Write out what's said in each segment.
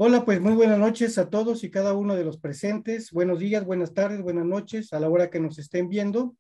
Hola, pues muy buenas noches a todos y cada uno de los presentes. Buenos días, buenas tardes, buenas noches a la hora que nos estén viendo.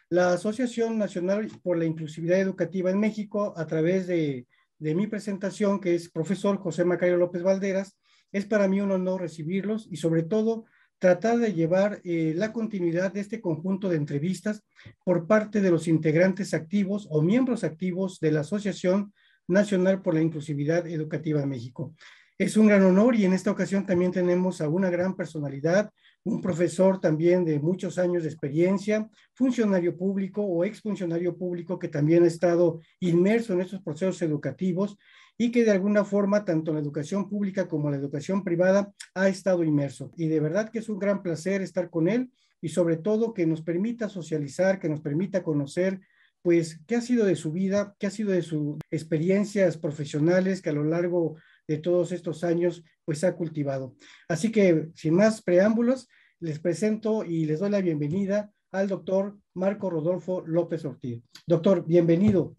La Asociación Nacional por la Inclusividad Educativa en México, a través de mi presentación, que es profesor José Macario López Valderas, es para mí un honor recibirlos y sobre todo tratar de llevar la continuidad de este conjunto de entrevistas por parte de los integrantes activos o miembros activos de la Asociación Nacional por la Inclusividad Educativa en México. Es un gran honor y en esta ocasión también tenemos a una gran personalidad, un profesor también de muchos años de experiencia, funcionario público o exfuncionario público que también ha estado inmerso en estos procesos educativos y que de alguna forma, tanto en la educación pública como en la educación privada, ha estado inmerso. Y de verdad que es un gran placer estar con él y sobre todo que nos permita socializar, que nos permita conocer pues qué ha sido de su vida, qué ha sido de sus experiencias profesionales que a lo largo de todos estos años pues ha cultivado. Así que sin más preámbulos, les presento y les doy la bienvenida al doctor Marco Rodolfo López Ortiz. Doctor, bienvenido.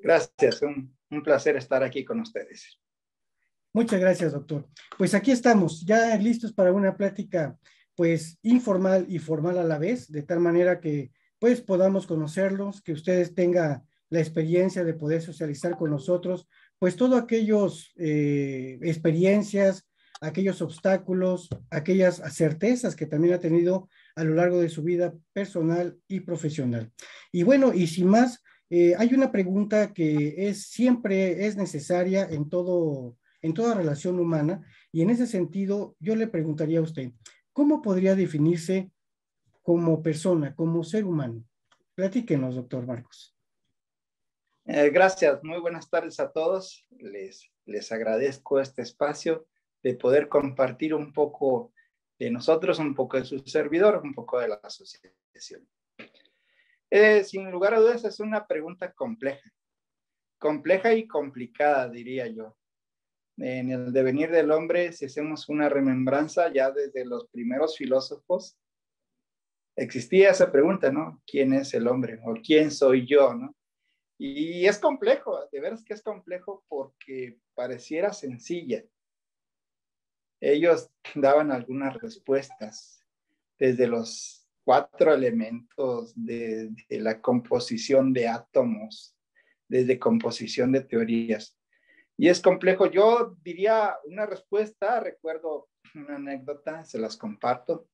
Gracias, un placer estar aquí con ustedes. Muchas gracias, doctor. Pues aquí estamos, ya listos para una plática pues informal y formal a la vez, de tal manera que pues podamos conocerlos, que ustedes tengan la experiencia de poder socializar con nosotros, pues todos aquellos experiencias, aquellos obstáculos, aquellas certezas que también ha tenido a lo largo de su vida personal y profesional. Y bueno, y sin más, hay una pregunta que siempre es necesaria en toda relación humana, y en ese sentido yo le preguntaría a usted, ¿cómo podría definirse como persona, como ser humano? Platíquenos, doctor Marcos. Gracias, muy buenas tardes a todos. Les agradezco este espacio de poder compartir un poco de nosotros, un poco de su servidor, un poco de la asociación. Sin lugar a dudas es una pregunta compleja y complicada, diría yo. En el devenir del hombre, si hacemos una remembranza ya desde los primeros filósofos, existía esa pregunta, ¿no? ¿Quién es el hombre? ¿O quién soy yo, no? Y es complejo, de veras que es complejo porque pareciera sencilla. Ellos daban algunas respuestas desde los 4 elementos de la composición de átomos, desde composición de teorías. Y es complejo. Yo diría una respuesta, recuerdo una anécdota, se las comparto.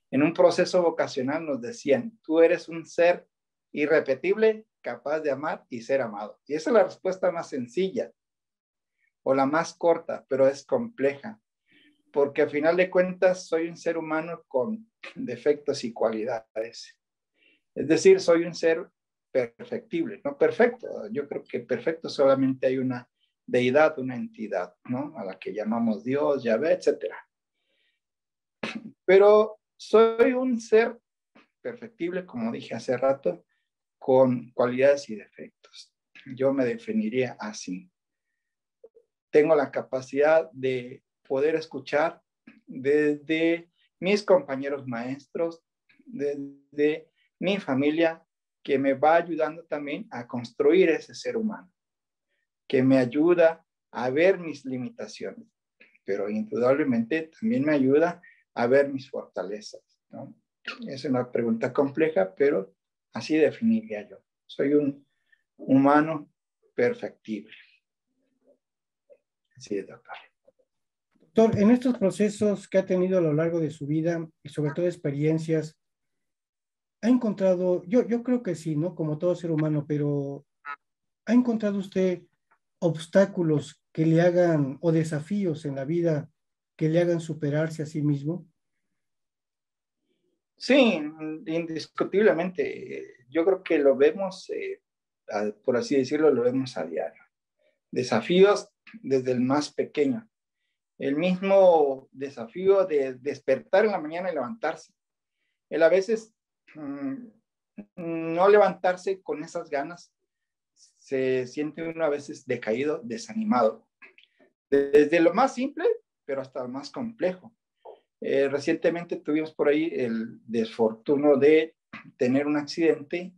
En un proceso vocacional nos decían, tú eres un ser irrepetible, capaz de amar y ser amado. Y esa es la respuesta más sencilla o la más corta, pero es compleja, porque al final de cuentas soy un ser humano con defectos y cualidades. Es decir, soy un ser perfectible, no perfecto. Yo creo que perfecto solamente hay una deidad, una entidad, ¿no? A la que llamamos Dios, Yahvé, etcétera. Pero soy un ser perfectible, como dije hace rato, con cualidades y defectos. Yo me definiría así. Tengo la capacidad de poder escuchar desde mis compañeros maestros, desde mi familia, que me va ayudando también a construir ese ser humano, que me ayuda a ver mis limitaciones, pero indudablemente también me ayuda a ver mis fortalezas, ¿no? Es una pregunta compleja, pero así definiría yo. Soy un humano perfectible. Así es, doctor. Doctor, en estos procesos que ha tenido a lo largo de su vida y sobre todo experiencias, ¿ha encontrado, yo creo que sí, ¿no? Como todo ser humano, pero ¿ha encontrado usted obstáculos que le hagan, o desafíos en la vida que le hagan superarse a sí mismo? Sí, indiscutiblemente. Yo creo que lo vemos, por así decirlo, lo vemos a diario. Desafíos desde el más pequeño. El mismo desafío de despertar en la mañana y levantarse. Él a veces no levantarse con esas ganas, se siente uno a veces decaído, desanimado. Desde lo más simple, pero hasta lo más complejo. Recientemente tuvimos por ahí el desfortuno de tener un accidente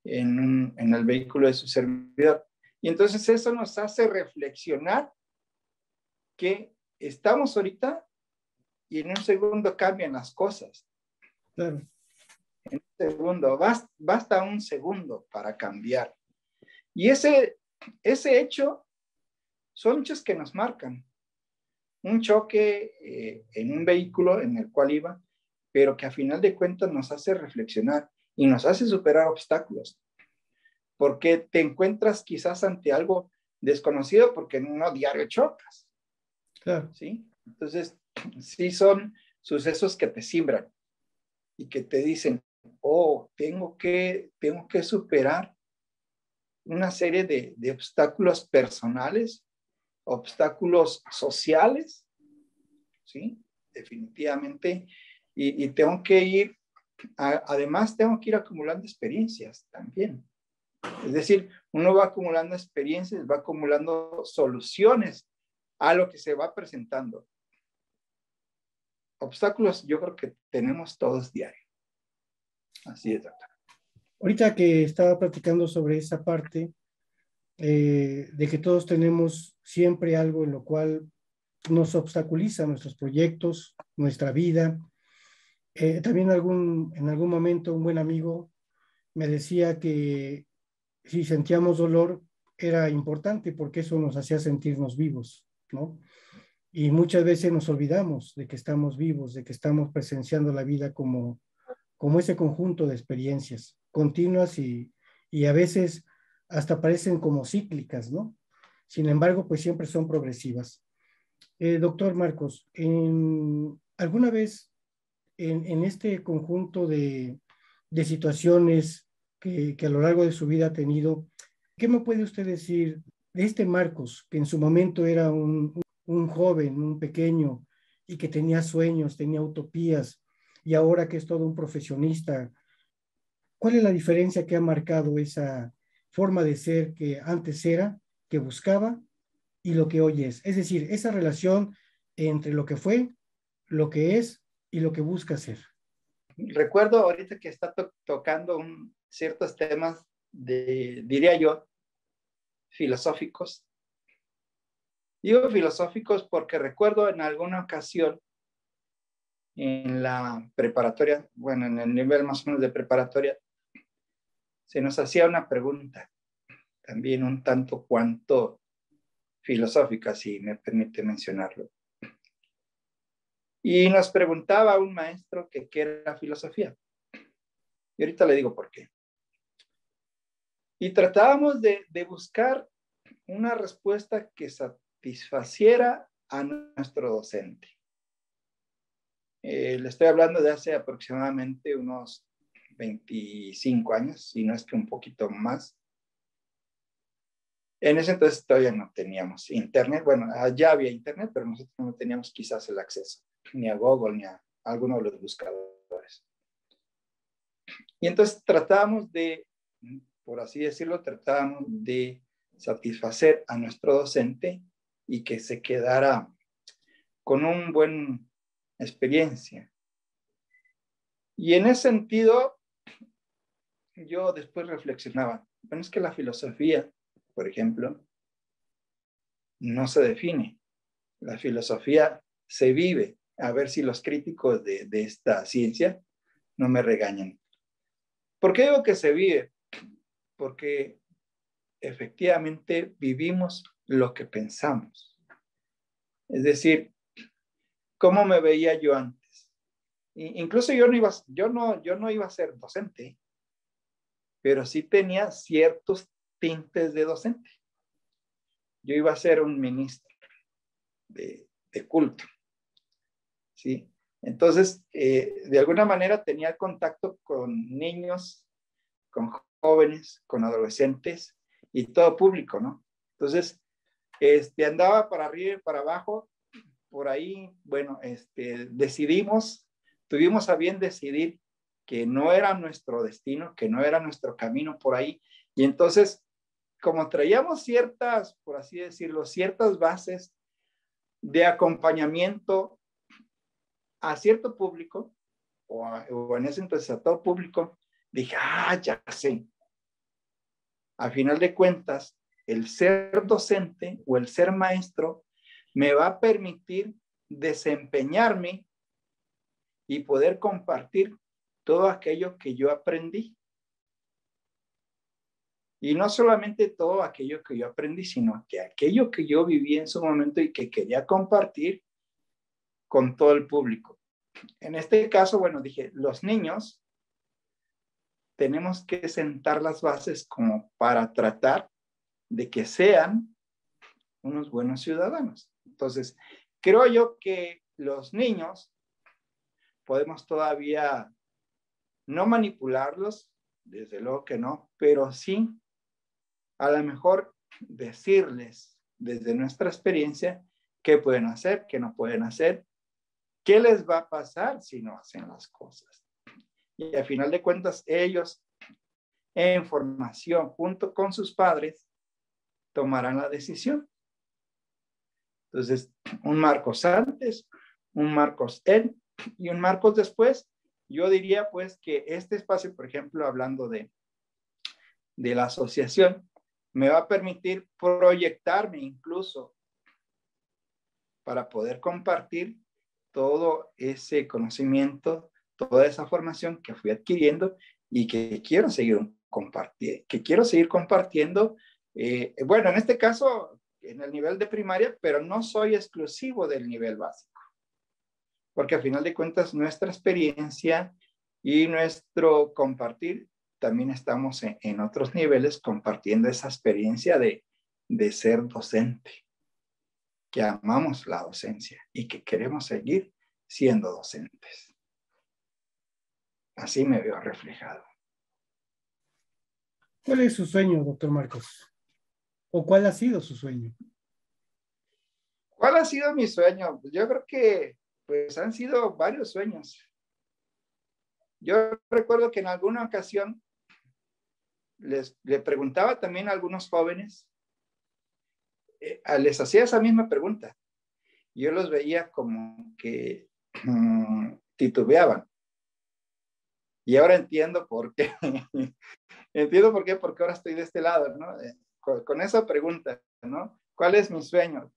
en el vehículo de su servidor. Y entonces eso nos hace reflexionar que estamos ahorita y en un segundo cambian las cosas. Claro. En un segundo, basta un segundo para cambiar. Y ese hecho son hechos que nos marcan. Un choque en un vehículo en el cual iba, pero que a final de cuentas nos hace reflexionar y nos hace superar obstáculos. Porque te encuentras quizás ante algo desconocido porque no diario chocas. Claro. ¿Sí? Entonces, sí son sucesos que te simbran y que te dicen, oh, tengo que superar una serie de obstáculos personales, obstáculos sociales, ¿sí? Definitivamente. Y tengo que ir, además tengo que ir acumulando experiencias también. Es decir, uno va acumulando experiencias, va acumulando soluciones a lo que se va presentando. Obstáculos yo creo que tenemos todos diario. Así es, doctor. Ahorita que estaba platicando sobre esa parte, de que todos tenemos siempre algo en lo cual nos obstaculiza nuestros proyectos, nuestra vida. También en algún momento un buen amigo me decía que si sentíamos dolor era importante porque eso nos hacía sentirnos vivos, ¿no? Y muchas veces nos olvidamos de que estamos vivos, de que estamos presenciando la vida como ese conjunto de experiencias continuas y a veces hasta parecen como cíclicas, ¿no? Sin embargo, pues siempre son progresivas. Doctor Marcos, ¿alguna vez en este conjunto de situaciones que a lo largo de su vida ha tenido, qué me puede usted decir de este Marcos, que en su momento era un joven, un pequeño, y que tenía sueños, tenía utopías, y ahora que es todo un profesionista? ¿Cuál es la diferencia que ha marcado esa forma de ser que antes era, que buscaba, y lo que hoy es? Es decir, esa relación entre lo que fue, lo que es y lo que busca ser. Recuerdo ahorita que está tocando ciertos temas diría yo, filosóficos. Digo filosóficos porque recuerdo en alguna ocasión en la preparatoria, bueno, en el nivel más o menos de preparatoria, se nos hacía una pregunta, también un tanto cuanto filosófica, si me permite mencionarlo. Y nos preguntaba un maestro que qué era filosofía. Y ahorita le digo por qué. Y tratábamos de buscar una respuesta que satisfaciera a nuestro docente. Le estoy hablando de hace aproximadamente unos 25 años, si no es que un poquito más. En ese entonces todavía no teníamos internet. Bueno, ya había internet, pero nosotros no teníamos quizás el acceso ni a Google ni a alguno de los buscadores. Y entonces tratábamos de, por así decirlo, tratábamos de satisfacer a nuestro docente y que se quedara con una buena experiencia. Y en ese sentido, yo después reflexionaba, bueno, es que la filosofía, por ejemplo, no se define. La filosofía se vive. A ver si los críticos de esta ciencia no me regañan. ¿Por qué digo que se vive? Porque efectivamente vivimos lo que pensamos. Es decir, ¿cómo me veía yo antes? Incluso yo no iba a ser docente, pero sí tenía ciertos tintes de docente. Yo iba a ser un ministro de culto, ¿sí? Entonces, de alguna manera tenía contacto con niños, con jóvenes, con adolescentes y todo público, ¿no? Entonces, andaba para arriba y para abajo, por ahí, bueno, tuvimos a bien decidir que no era nuestro destino, que no era nuestro camino por ahí. Y entonces, como traíamos ciertas, por así decirlo, ciertas bases de acompañamiento a cierto público, o en ese entonces a todo público, dije, ya sé. A final de cuentas, el ser docente o el ser maestro me va a permitir desempeñarme y poder compartir todo aquello que yo aprendí. Y no solamente todo aquello que yo aprendí, sino que aquello que yo viví en su momento y que quería compartir con todo el público. En este caso, bueno, dije, los niños tenemos que sentar las bases como para tratar de que sean unos buenos ciudadanos. Entonces, creo yo que los niños podemos todavía no manipularlos, desde luego que no, pero sí a lo mejor decirles desde nuestra experiencia qué pueden hacer, qué no pueden hacer, qué les va a pasar si no hacen las cosas. Y al final de cuentas, ellos en formación junto con sus padres tomarán la decisión. Entonces, un Marcos antes, un Marcos él y un Marcos después. Yo diría pues que este espacio, por ejemplo, hablando de la asociación, me va a permitir proyectarme incluso para poder compartir todo ese conocimiento, toda esa formación que fui adquiriendo y que quiero seguir compartiendo. Bueno, en este caso, en el nivel de primaria, pero no soy exclusivo del nivel básico, porque al final de cuentas nuestra experiencia y nuestro compartir, también estamos en otros niveles compartiendo esa experiencia de ser docente, que amamos la docencia y que queremos seguir siendo docentes. Así me veo reflejado. ¿Cuál es su sueño, doctor Marcos? ¿O cuál ha sido su sueño? ¿Cuál ha sido mi sueño? Yo creo que pues han sido varios sueños. Yo recuerdo que en alguna ocasión le preguntaba también a algunos jóvenes, les hacía esa misma pregunta. Yo los veía como que titubeaban. Y ahora entiendo por qué. Entiendo por qué, porque ahora estoy de este lado, ¿no? Con esa pregunta, ¿no? ¿Cuál es mi sueño?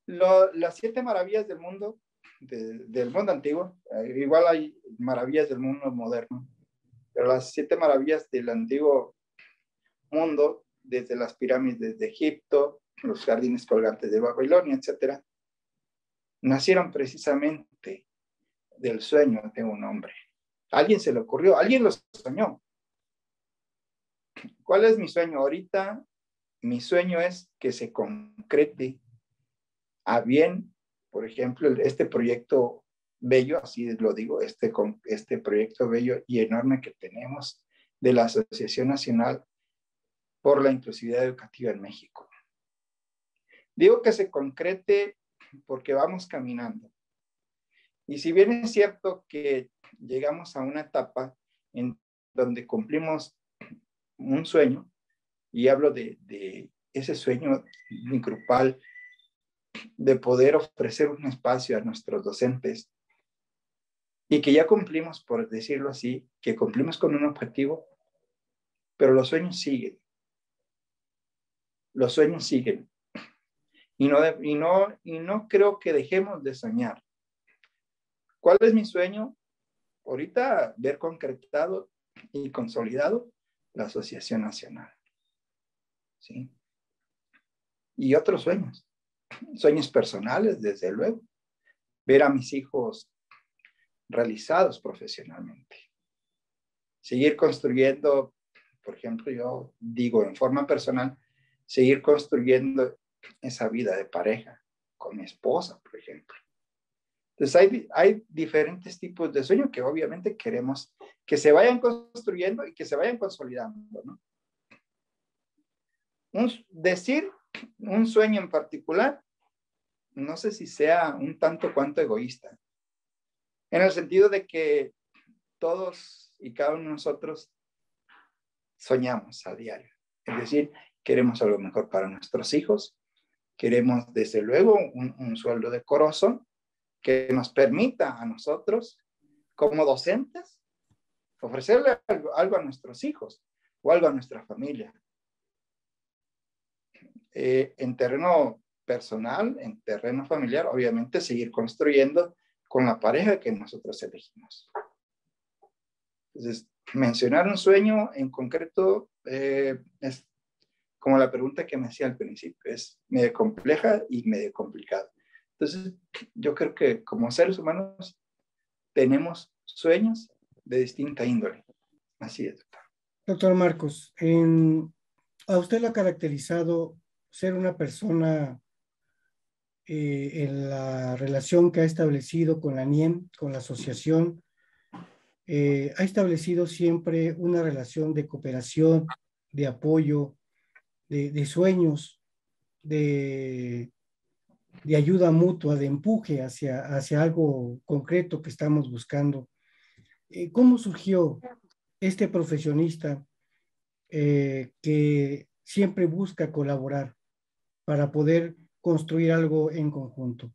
Las 7 maravillas del mundo, del mundo antiguo, igual hay maravillas del mundo moderno, pero las 7 maravillas del antiguo mundo, desde las pirámides de Egipto, los jardines colgantes de Babilonia, etcétera, nacieron precisamente del sueño de un hombre. A alguien se le ocurrió, alguien lo soñó. ¿Cuál es mi sueño? Ahorita mi sueño es que se concrete a bien, por ejemplo, este proyecto bello, así lo digo, este proyecto bello y enorme que tenemos de la Asociación Nacional por la Inclusividad Educativa en México. Digo que se concrete porque vamos caminando. Y si bien es cierto que llegamos a una etapa en donde cumplimos un sueño, y hablo de ese sueño grupal de poder ofrecer un espacio a nuestros docentes y que ya cumplimos, por decirlo así, que cumplimos con un objetivo, pero los sueños siguen. Los sueños siguen. Y no creo que dejemos de soñar. ¿Cuál es mi sueño? Ahorita ver concretado y consolidado la Asociación Nacional. ¿Sí? Y otros sueños personales, desde luego. Ver a mis hijos realizados profesionalmente. Seguir construyendo, por ejemplo, yo digo en forma personal, seguir construyendo esa vida de pareja con mi esposa, por ejemplo. Entonces hay diferentes tipos de sueños que obviamente queremos que se vayan construyendo y que se vayan consolidando, ¿no? Decir un sueño en particular, no sé si sea un tanto cuanto egoísta, en el sentido de que todos y cada uno de nosotros soñamos a diario. Es decir, queremos algo mejor para nuestros hijos, queremos desde luego un sueldo decoroso que nos permita a nosotros, como docentes, ofrecerle algo a nuestros hijos o algo a nuestra familia. En terreno personal, en terreno familiar, obviamente seguir construyendo con la pareja que nosotros elegimos. Entonces, mencionar un sueño en concreto es como la pregunta que me hacía al principio, es medio compleja y medio complicada. Entonces, yo creo que como seres humanos tenemos sueños de distinta índole. Así es, doctor. Doctor Marcos, a usted lo ha caracterizado ser una persona en la relación que ha establecido con la NIEM, con la asociación, ha establecido siempre una relación de cooperación, de apoyo, de sueños, de ayuda mutua, de empuje hacia algo concreto que estamos buscando. ¿Cómo surgió este profesionista que siempre busca colaborar para poder construir algo en conjunto?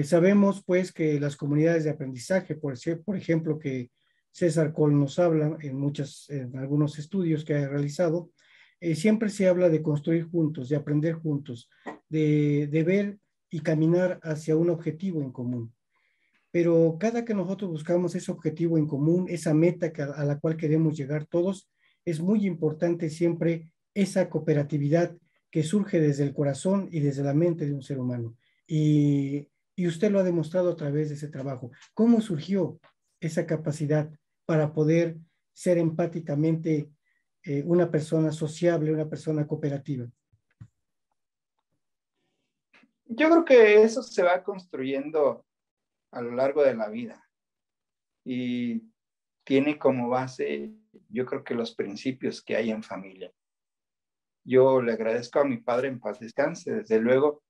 Sabemos pues que las comunidades de aprendizaje, por ejemplo, que César Col nos habla en algunos estudios que ha realizado, siempre se habla de construir juntos, de aprender juntos, de ver y caminar hacia un objetivo en común. Pero cada que nosotros buscamos ese objetivo en común, esa meta a la cual queremos llegar todos, es muy importante siempre esa cooperatividad que surge desde el corazón y desde la mente de un ser humano. Y usted lo ha demostrado a través de ese trabajo. ¿Cómo surgió esa capacidad para poder ser empáticamente una persona sociable, una persona cooperativa? Yo creo que eso se va construyendo a lo largo de la vida y tiene como base, yo creo que los principios que hay en familia. Yo le agradezco a mi padre, en paz descanse, desde luego,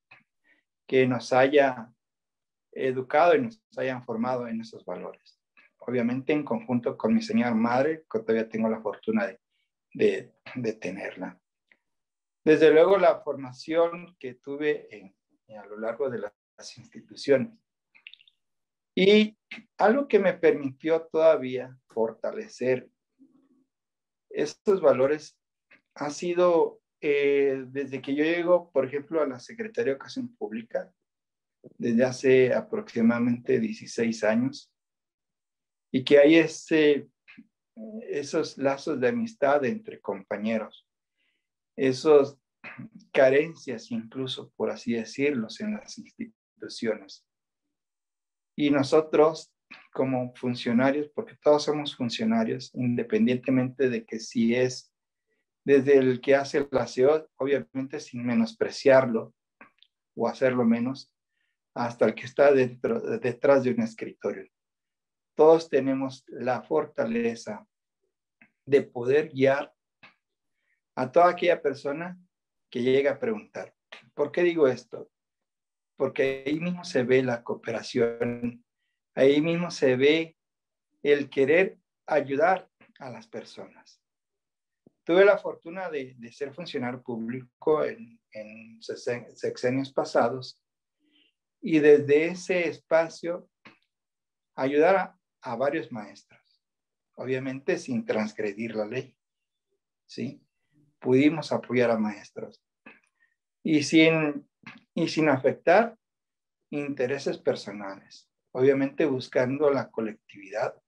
que nos haya educado y nos hayan formado en esos valores. Obviamente en conjunto con mi señora madre, que todavía tengo la fortuna de tenerla. Desde luego la formación que tuve a lo largo de las instituciones. Y algo que me permitió todavía fortalecer estos valores ha sido desde que yo llego, por ejemplo, a la Secretaría de Educación Pública, desde hace aproximadamente 16 años, y que hay esos lazos de amistad entre compañeros, esos carencias incluso, por así decirlo, en las instituciones. Y nosotros como funcionarios, porque todos somos funcionarios, independientemente de que si es desde el que hace el aseo, obviamente sin menospreciarlo o hacerlo menos, hasta el que está detrás de un escritorio. Todos tenemos la fortaleza de poder guiar a toda aquella persona que llega a preguntar. ¿Por qué digo esto? Porque ahí mismo se ve la cooperación, ahí mismo se ve el querer ayudar a las personas. Tuve la fortuna de ser funcionario público en sexenios pasados y desde ese espacio ayudar a varios maestros, obviamente sin transgredir la ley, ¿sí? Pudimos apoyar a maestros y sin afectar intereses personales, obviamente buscando la colectividad,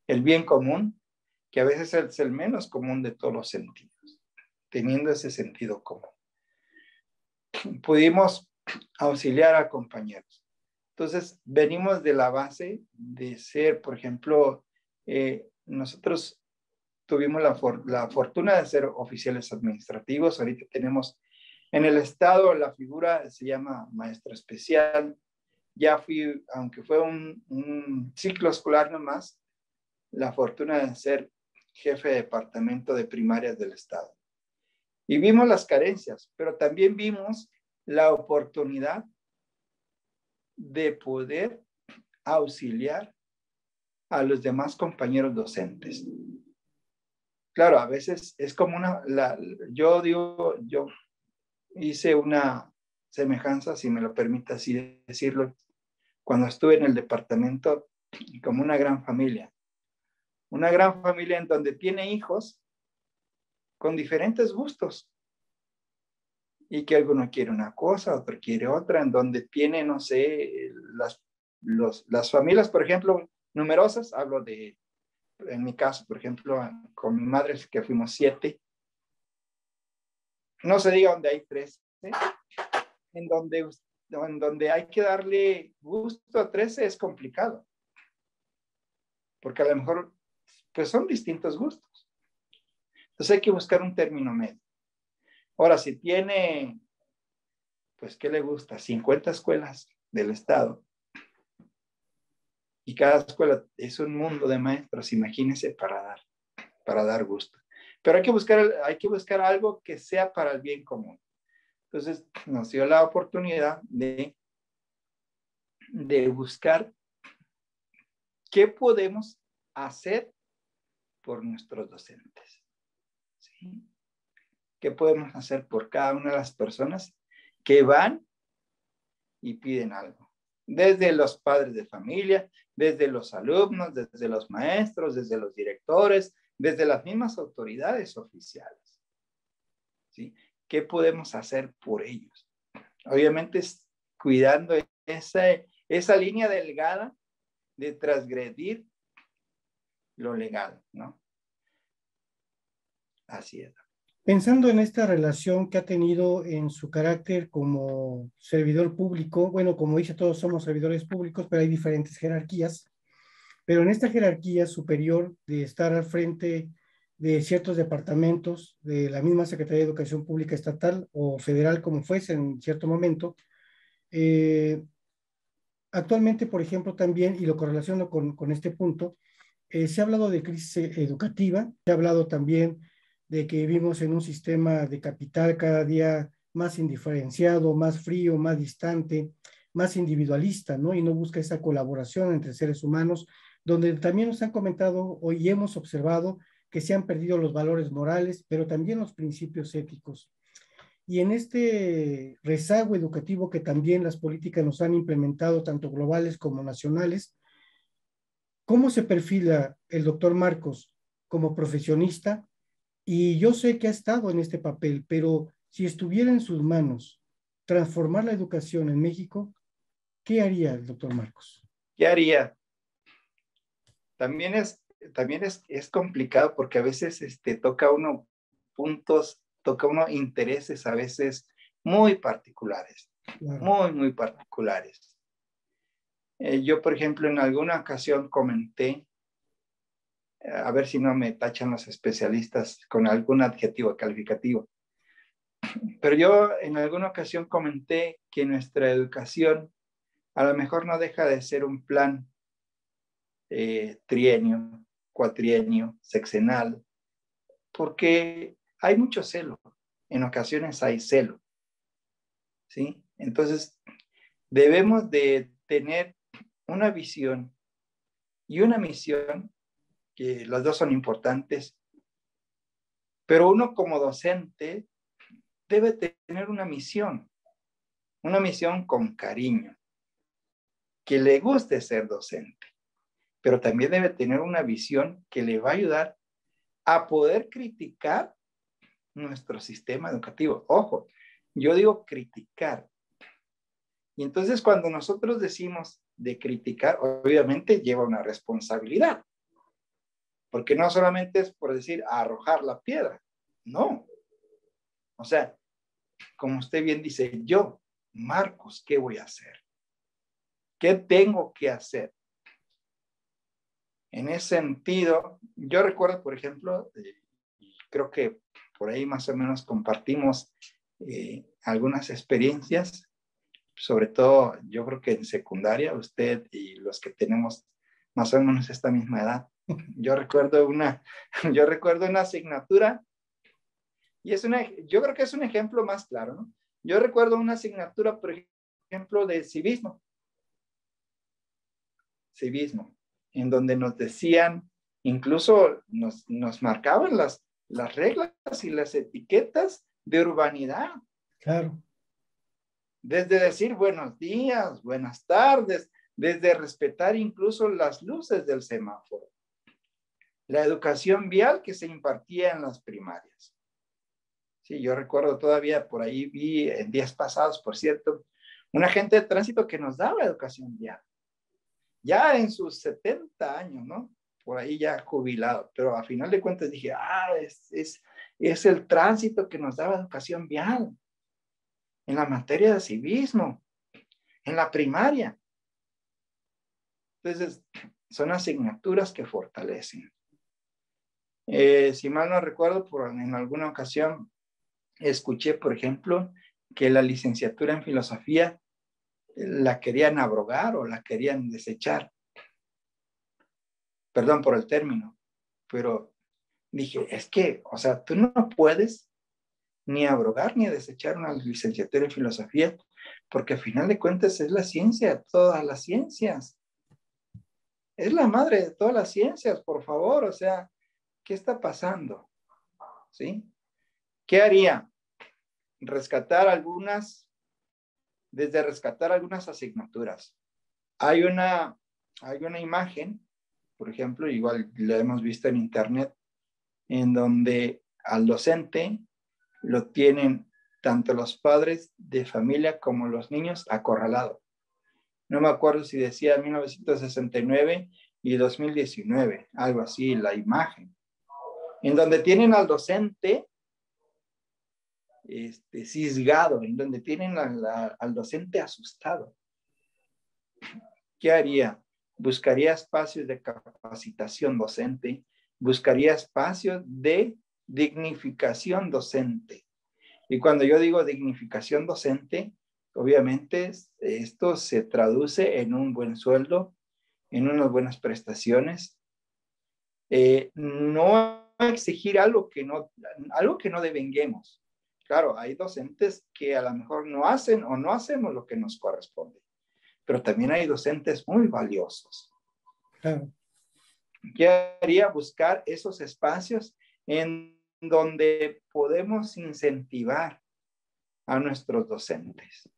el bien común, que a veces es el menos común de todos los sentidos, teniendo ese sentido común. Pudimos auxiliar a compañeros. Entonces, venimos de la base de ser, por ejemplo, nosotros tuvimos la fortuna de ser oficiales administrativos. Ahorita tenemos en el estado la figura, se llama maestro especial. Ya fui, aunque fue un ciclo escolar nomás, la fortuna de ser jefe de departamento de primarias del estado. Y vimos las carencias, pero también vimos la oportunidad de poder auxiliar a los demás compañeros docentes. Claro, a veces es como yo hice una semejanza, si me lo permite así decirlo, cuando estuve en el departamento, como una gran familia en donde tiene hijos con diferentes gustos. y que alguno quiere una cosa, otro quiere otra, en donde tiene, no sé, las familias, por ejemplo, numerosas, hablo de, en mi caso, por ejemplo, con mi madre, que fuimos 7, no se diga donde hay 13, en donde hay que darle gusto a 13 es complicado, porque a lo mejor, pues son distintos gustos. Entonces hay que buscar un término medio. Ahora, si tiene, pues, ¿qué le gusta? 50 escuelas del estado, y cada escuela es un mundo de maestros, imagínense, para dar gusto. Pero hay que buscar algo que sea para el bien común. Entonces nos dio la oportunidad de buscar qué podemos hacer por nuestros docentes. ¿Sí? ¿Qué podemos hacer por cada una de las personas que van y piden algo? Desde los padres de familia, desde los alumnos, desde los maestros, desde los directores, desde las mismas autoridades oficiales. ¿Sí? ¿Qué podemos hacer por ellos? Obviamente es cuidando esa línea delgada de transgredir lo legal, ¿no? Así es. Pensando en esta relación que ha tenido en su carácter como servidor público, bueno, como dice, todos somos servidores públicos, pero hay diferentes jerarquías, pero en esta jerarquía superior de estar al frente de ciertos departamentos de la misma Secretaría de Educación Pública estatal o federal, como fuese en cierto momento, eh, actualmente, por ejemplo, también, y lo correlaciono con este punto, se ha hablado de crisis educativa, se ha hablado también de que vivimos en un sistema de capital cada día más indiferenciado, más frío, más distante, más individualista, ¿no? Y no busca esa colaboración entre seres humanos, donde también nos han comentado hoy hemos observado que se han perdido los valores morales, pero también los principios éticos. Y en este rezago educativo que también las políticas nos han implementado, tanto globales como nacionales, ¿cómo se perfila el doctor Marcos como profesionista? Y yo sé que ha estado en este papel, pero si estuviera en sus manos transformar la educación en México, ¿qué haría el doctor Marcos? ¿Qué haría? También es complicado porque a veces toca uno puntos, toca uno intereses a veces muy particulares, Claro. muy, muy particulares. Yo, por ejemplo, en alguna ocasión comenté, a ver si no me tachan los especialistas con algún adjetivo calificativo, pero yo en alguna ocasión comenté que nuestra educación a lo mejor no deja de ser un plan trienio, cuatrienio, sexenal, porque hay mucho celo, en ocasiones hay celo, ¿sí? Entonces, debemos de tener una visión y una misión, que las dos son importantes, pero uno como docente debe tener una misión con cariño, que le guste ser docente, pero también debe tener una visión que le va a ayudar a poder criticar nuestro sistema educativo. Ojo, yo digo criticar. Y entonces cuando nosotros decimos de criticar, obviamente lleva una responsabilidad, porque no solamente es por decir arrojar la piedra, no. O sea, como usted bien dice, yo, Marcos, ¿qué voy a hacer? ¿Qué tengo que hacer? En ese sentido, yo recuerdo, por ejemplo, creo que por ahí más o menos compartimos algunas experiencias, sobre todo yo creo que en secundaria, usted y los que tenemos más o menos esta misma edad. Yo recuerdo una asignatura, y yo creo que es un ejemplo más claro, ¿no? Yo recuerdo una asignatura, por ejemplo, de civismo, en donde nos decían, incluso nos marcaban las reglas y las etiquetas de urbanidad. Claro. Desde decir buenos días, buenas tardes, desde respetar incluso las luces del semáforo. La educación vial que se impartía en las primarias. Sí, yo recuerdo todavía, por ahí vi en días pasados, por cierto, un agente de tránsito que nos daba educación vial, ya en sus 70 años, ¿no? Por ahí ya jubilado, pero a final de cuentas dije, es el tránsito que nos daba educación vial en la materia de civismo, en la primaria. Entonces, son asignaturas que fortalecen. Si mal no recuerdo, en alguna ocasión escuché, por ejemplo, que la licenciatura en filosofía la querían abrogar o la querían desechar. Perdón por el término, pero dije, es que, o sea, tú no puedes ni abrogar ni desechar una licenciatura en filosofía, porque al final de cuentas es la ciencia de todas las ciencias. Es la madre de todas las ciencias, por favor, o sea, ¿qué está pasando? ¿Sí? ¿Qué haría? Desde rescatar algunas asignaturas. Hay una imagen, por ejemplo, igual la hemos visto en internet, en donde al docente lo tienen tanto los padres de familia como los niños acorralados. No me acuerdo si decía 1969 y 2019, algo así, la imagen, en donde tienen al docente cisgado, en donde tienen al docente asustado. ¿Qué haría? Buscaría espacios de capacitación docente, buscaría espacios de dignificación docente. Y cuando yo digo dignificación docente, obviamente esto se traduce en un buen sueldo, en unas buenas prestaciones. No exigir algo que no devenguemos. Claro, hay docentes que a lo mejor no hacen o no hacemos lo que nos corresponde, pero también hay docentes muy valiosos. Claro. ¿Qué haría? Buscar esos espacios en donde podemos incentivar a nuestros docentes,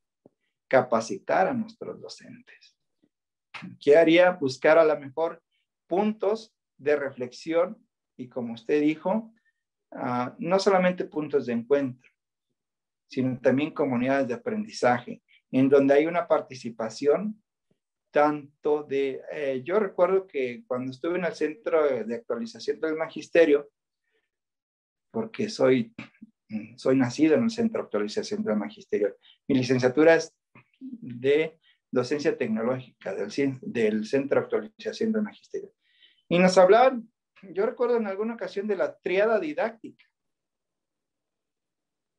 capacitar a nuestros docentes. ¿Qué haría? Buscar a lo mejor puntos de reflexión y, como usted dijo, no solamente puntos de encuentro, sino también comunidades de aprendizaje, en donde hay una participación tanto de... yo recuerdo que cuando estuve en el Centro de Actualización del Magisterio, porque soy nacido en el Centro de Actualización del Magisterio, mi licenciatura es de docencia tecnológica del Centro de Actualización del Magisterio. Y nos hablaban, yo recuerdo en alguna ocasión, de la triada didáctica.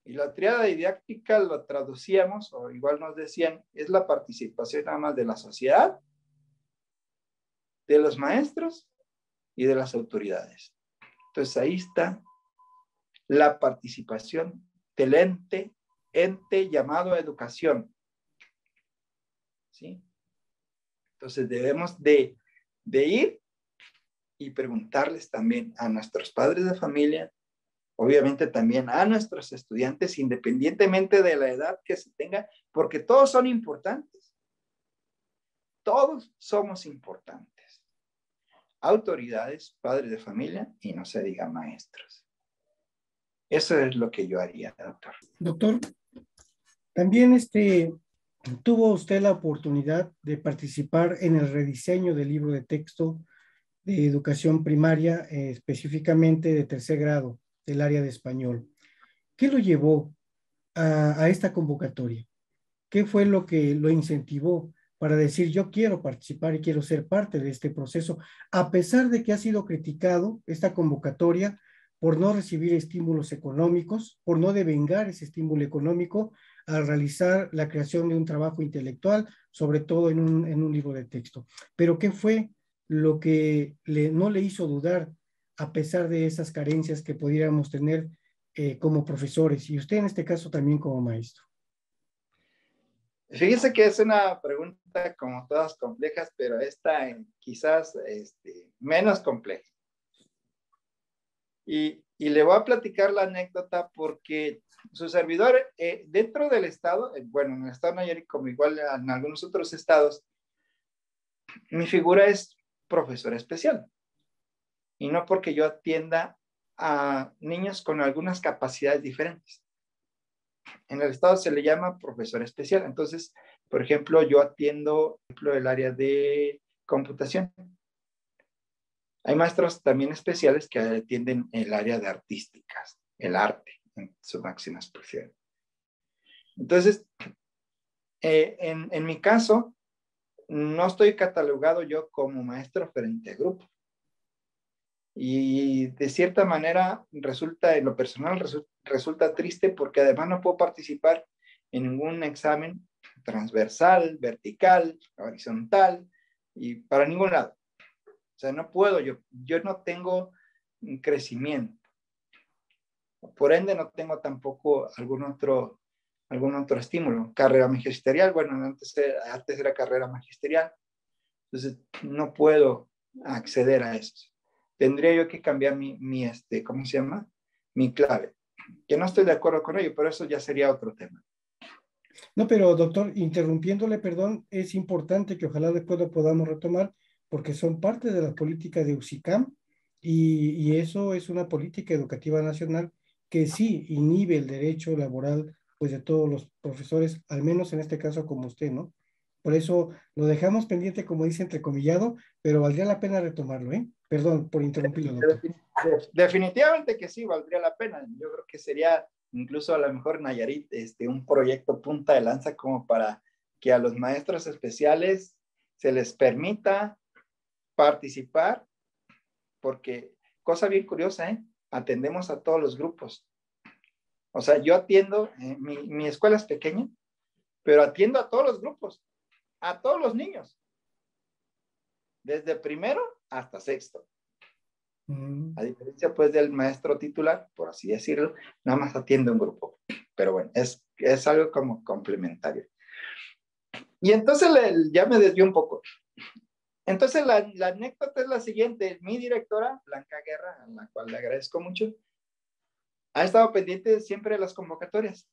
Y la triada didáctica lo traducíamos, o igual nos decían, es la participación nada más de la sociedad, de los maestros y de las autoridades. Entonces ahí está la participación del ente llamado educación. ¿Sí? Entonces debemos de ir y preguntarles también a nuestros padres de familia, obviamente también a nuestros estudiantes, independientemente de la edad que se tenga, porque todos son importantes. Todos somos importantes. Autoridades, padres de familia y no se diga maestros. Eso es lo que yo haría, doctor. Doctor, también tuvo usted la oportunidad de participar en el rediseño del libro de texto de educación primaria, específicamente de tercer grado, del área de español. ¿Qué lo llevó a esta convocatoria? ¿Qué fue lo que lo incentivó para decir yo quiero participar y quiero ser parte de este proceso, a pesar de que ha sido criticado esta convocatoria por no recibir estímulos económicos, por no devengar ese estímulo económico al realizar la creación de un trabajo intelectual, sobre todo en un libro de texto? Pero ¿qué fue lo que no le hizo dudar a pesar de esas carencias que pudiéramos tener como profesores y usted en este caso también como maestro? Fíjese que es una pregunta como todas complejas, pero esta quizás menos compleja. Y le voy a platicar la anécdota porque su servidor dentro del estado, bueno, en el estado de Nayarit, como igual en algunos otros estados, mi figura es profesor especial. Y no porque yo atienda a niños con algunas capacidades diferentes. En el estado se le llama profesor especial. Entonces, por ejemplo, yo atiendo, por ejemplo, el área de computación. Hay maestros también especiales que atienden el área de artísticas, el arte en su máxima expresión. Entonces, en mi caso, no estoy catalogado yo como maestro frente a grupo. Y de cierta manera resulta, en lo personal, resulta triste porque además no puedo participar en ningún examen transversal, vertical, horizontal y para ningún lado. O sea, no puedo, yo no tengo un crecimiento. Por ende, no tengo tampoco algún otro estímulo. Carrera magisterial, bueno, antes era carrera magisterial, entonces no puedo acceder a eso. Tendría yo que cambiar ¿cómo se llama? Mi clave. Que no estoy de acuerdo con ello, pero eso ya sería otro tema. No, pero doctor, interrumpiéndole, perdón, es importante que ojalá después lo podamos retomar porque son parte de la política de UCICAM y eso es una política educativa nacional que sí inhibe el derecho laboral pues de todos los profesores, al menos en este caso como usted, ¿no? Por eso lo dejamos pendiente, como dice, entrecomillado, pero valdría la pena retomarlo, ¿eh? Perdón por interrumpirlo, doctor. Definitivamente que sí, valdría la pena. Yo creo que sería incluso a lo mejor Nayarit, un proyecto punta de lanza como para que a los maestros especiales se les permita participar, porque cosa bien curiosa, atendemos a todos los grupos. O sea, yo atiendo, mi escuela es pequeña, pero atiendo a todos los grupos, a todos los niños, desde primero hasta sexto. A diferencia pues del maestro titular, por así decirlo, nada más atiende un grupo. Pero bueno, es algo como complementario. Y entonces ya me desvió un poco. Entonces la anécdota es la siguiente. Mi directora, Blanca Guerra, a la cual le agradezco mucho, ha estado pendiente siempre de las convocatorias.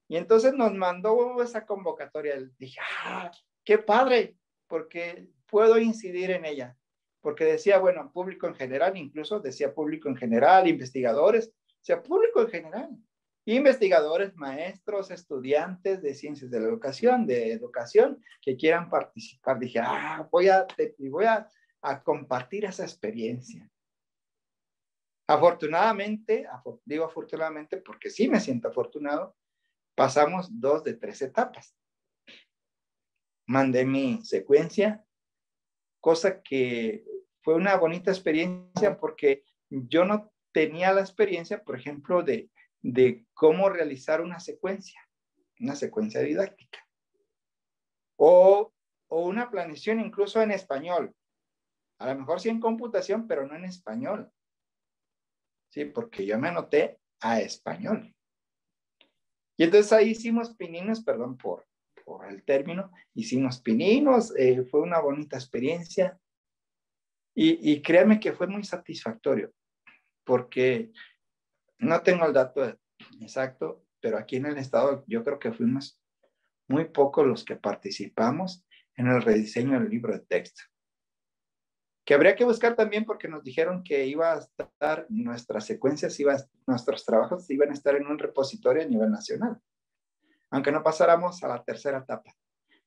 Y entonces nos mandó esa convocatoria. Dije, qué padre, porque puedo incidir en ella. Porque decía, bueno, público en general, incluso decía público en general, investigadores, o sea, público en general. Investigadores, maestros, estudiantes de ciencias de la educación, que quieran participar. Dije, voy a compartir esa experiencia. Afortunadamente, digo afortunadamente porque sí me siento afortunado, pasamos 2 de 3 etapas. Mandé mi secuencia, cosa que fue una bonita experiencia porque yo no tenía la experiencia, por ejemplo, de cómo realizar una secuencia didáctica. O una planeación incluso en español. A lo mejor sí en computación, pero no en español. Sí, porque yo me anoté a español. Y entonces ahí hicimos pininos, perdón por el término, hicimos pininos, fue una bonita experiencia y créanme que fue muy satisfactorio, porque no tengo el dato exacto, pero aquí en el estado yo creo que fuimos muy pocos los que participamos en el rediseño del libro de texto. Que habría que buscar también porque nos dijeron que iba a estar, nuestras secuencias, nuestros trabajos iban a estar en un repositorio a nivel nacional, aunque no pasáramos a la tercera etapa.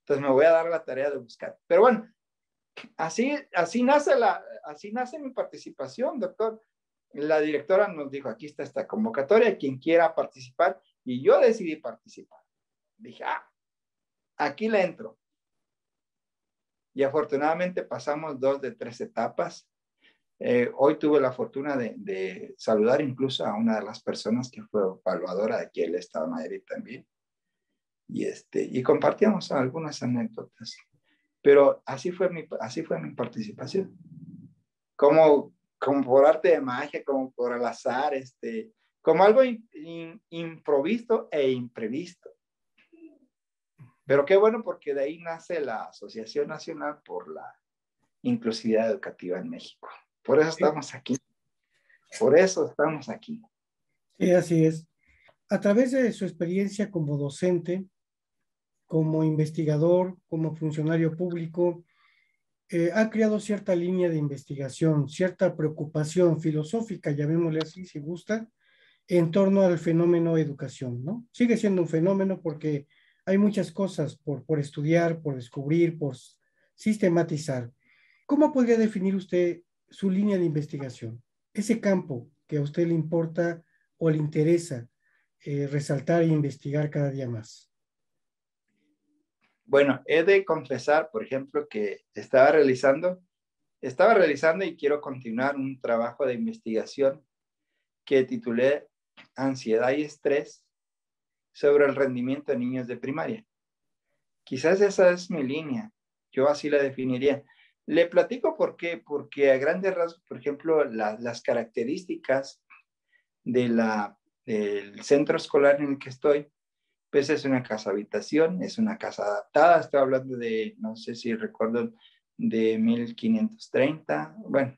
Entonces me voy a dar la tarea de buscar. Pero bueno, así nace mi participación, doctor. La directora nos dijo, aquí está esta convocatoria, quien quiera participar, y yo decidí participar. Dije, aquí le entro. Y afortunadamente pasamos 2 de 3 etapas. Hoy tuve la fortuna de saludar incluso a una de las personas que fue evaluadora de aquí del Estado de Madrid también. Y compartíamos algunas anécdotas. Pero así fue mi participación. Como por arte de magia, como por el azar, como algo improvisto e imprevisto. Pero qué bueno porque de ahí nace la Asociación Nacional por la Inclusividad Educativa en México. Por eso estamos aquí. Por eso estamos aquí. Sí, así es. A través de su experiencia como docente, como investigador, como funcionario público, ha creado cierta línea de investigación, cierta preocupación filosófica, llamémosle así, si gusta, en torno al fenómeno educación, ¿no? Sigue siendo un fenómeno porque hay muchas cosas por estudiar, por descubrir, por sistematizar. ¿Cómo podría definir usted su línea de investigación? Ese campo que a usted le importa o le interesa resaltar e investigar cada día más. Bueno, he de confesar, por ejemplo, que estaba realizando y quiero continuar un trabajo de investigación que titulé Ansiedad y Estrés sobre el rendimiento de niños de primaria. Quizás esa es mi línea, yo así la definiría. Le platico por qué, porque a grandes rasgos, por ejemplo, las características del centro escolar en el que estoy, pues es una casa habitación, es una casa adaptada, estoy hablando de, no sé si recuerdo, de 1530, bueno,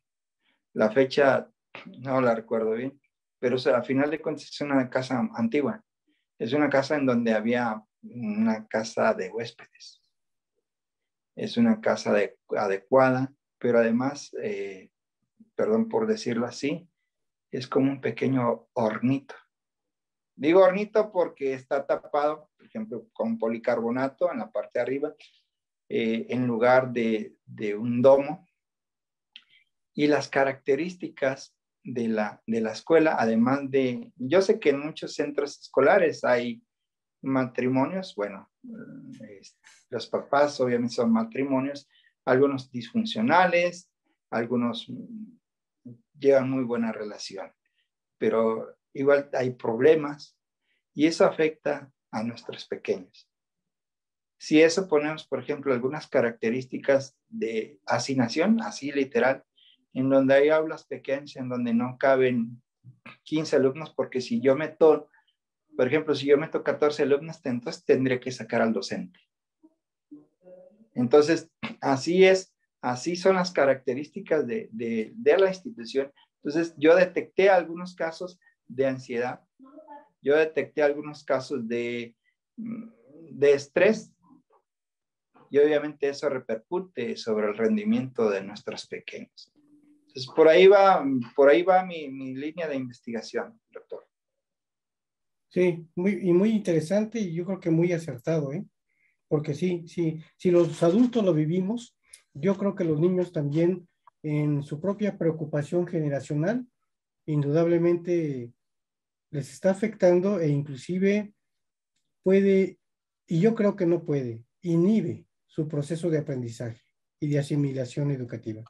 la fecha no la recuerdo bien, pero o sea, a final de cuentas es una casa antigua, es una casa en donde había una casa de huéspedes, es una casa adecuada, pero además, perdón por decirlo así, es como un pequeño hornito. Digo hornito porque está tapado, por ejemplo, con policarbonato en la parte de arriba, en lugar de un domo. Y las características de la escuela, además de, yo sé que en muchos centros escolares hay matrimonios, bueno, los papás obviamente son matrimonios, algunos disfuncionales, algunos llevan muy buena relación, pero igual hay problemas y eso afecta a nuestros pequeños. Si eso ponemos, por ejemplo, algunas características de hacinación, así literal, en donde hay aulas pequeñas, en donde no caben 15 alumnos, porque si yo meto, por ejemplo, si yo meto 14 alumnos, entonces tendría que sacar al docente. Entonces, así es, así son las características de la institución. Entonces, yo detecté algunos casos de ansiedad, yo detecté algunos casos de estrés, y obviamente eso repercute sobre el rendimiento de nuestros pequeños. Entonces, por ahí va mi línea de investigación, doctor. Sí, muy interesante y yo creo que muy acertado, ¿eh? Porque sí, sí, si los adultos lo vivimos, yo creo que los niños también en su propia preocupación generacional, indudablemente les está afectando e inclusive puede, y yo creo que no puede, inhibe su proceso de aprendizaje y de asimilación educativa.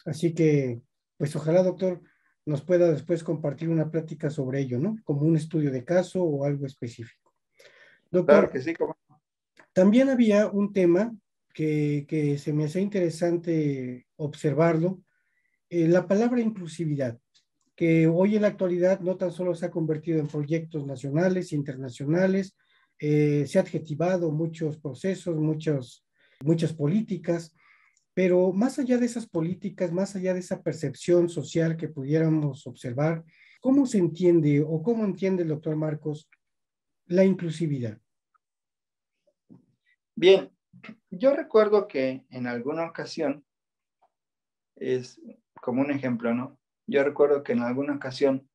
Así que, pues ojalá, doctor, nos pueda después compartir una plática sobre ello, ¿no? Como un estudio de caso o algo específico. Claro Doctor, que sí, como también había un tema que se me hace interesante observarlo, la palabra inclusividad, que hoy en la actualidad no tan solo se ha convertido en proyectos nacionales, internacionales, se ha adjetivado muchos procesos, muchas políticas, pero más allá de esas políticas, más allá de esa percepción social que pudiéramos observar, ¿cómo se entiende o cómo entiende el doctor Marcos la inclusividad? bien. Yo recuerdo que en alguna ocasión, es como un ejemplo, ¿no? Yo recuerdo que en alguna ocasión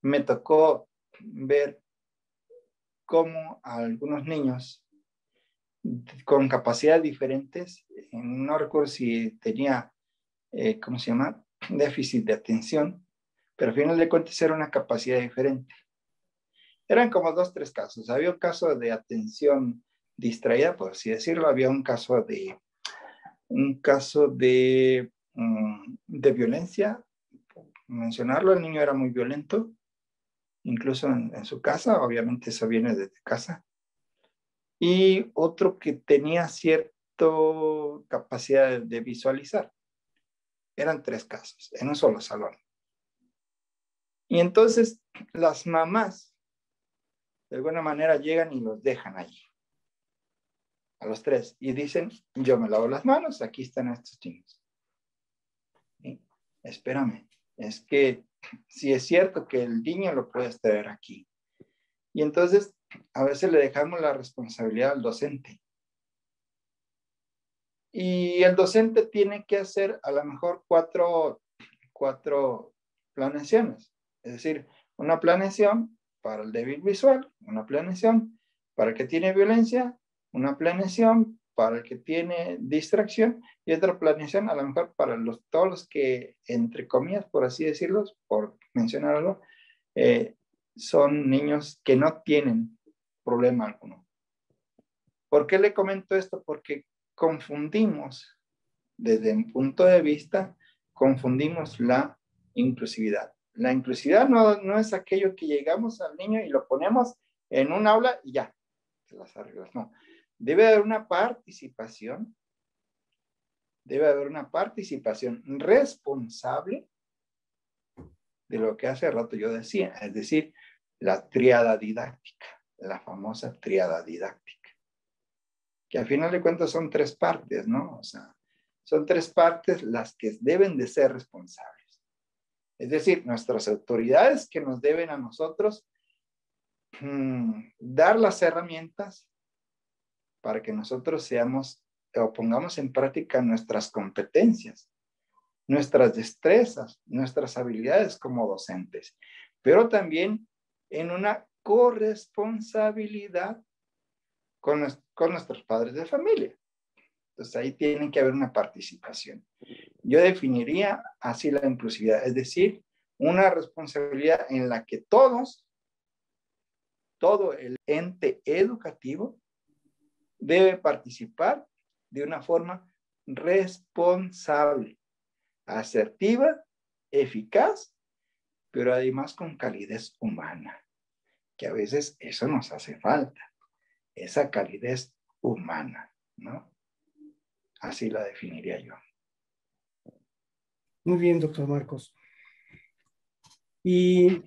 me tocó ver cómo a algunos niños con capacidades diferentes, no recuerdo si tenía, ¿cómo se llama? Déficit de atención, pero al final de cuentas era una capacidad diferente. Eran como dos, tres casos. Había un caso de atención distraída, por así decirlo. Había un caso de violencia. Mencionarlo, el niño era muy violento, incluso en su casa. Obviamente eso viene desde casa. Y otro que tenía cierta capacidad de visualizar. Eran tres casos en un solo salón. Y entonces las mamás, de alguna manera, llegan y los dejan allí, a los tres, y dicen, yo me lavo las manos, aquí están estos niños. ¿Sí? Espérame, es que si es cierto que el niño lo puedes traer aquí. Y entonces a veces le dejamos la responsabilidad al docente. Y el docente tiene que hacer a lo mejor cuatro planeaciones. Es decir, una planeación para el débil visual, una planeación para el que tiene violencia, una planeación para el que tiene distracción y otra planeación a lo mejor para todos los que, entre comillas, por así decirlo, por mencionarlo, son niños que no tienen problema alguno. ¿Por qué le comento esto? Porque confundimos, desde un punto de vista, confundimos la inclusividad. La inclusividad no es aquello que llegamos al niño y lo ponemos en un aula y ya, se las arreglas. No, debe haber una participación, responsable de lo que hace rato yo decía, es decir, la tríada didáctica, la famosa tríada didáctica, que al final de cuentas son 3 partes, ¿no? O sea, son 3 partes las que deben de ser responsables. Es decir, nuestras autoridades que nos deben a nosotros dar las herramientas para que nosotros seamos o pongamos en práctica nuestras competencias, nuestras destrezas, nuestras habilidades como docentes, pero también en una corresponsabilidad con nuestros padres de familia. Entonces ahí tiene que haber una participación. Yo definiría así la inclusividad, es decir, una responsabilidad en la que todo el ente educativo debe participar de una forma responsable, asertiva, eficaz, pero además con calidez humana, que a veces eso nos hace falta, esa calidez humana, ¿no? Así la definiría yo. Muy bien, doctor Marcos. ¿Y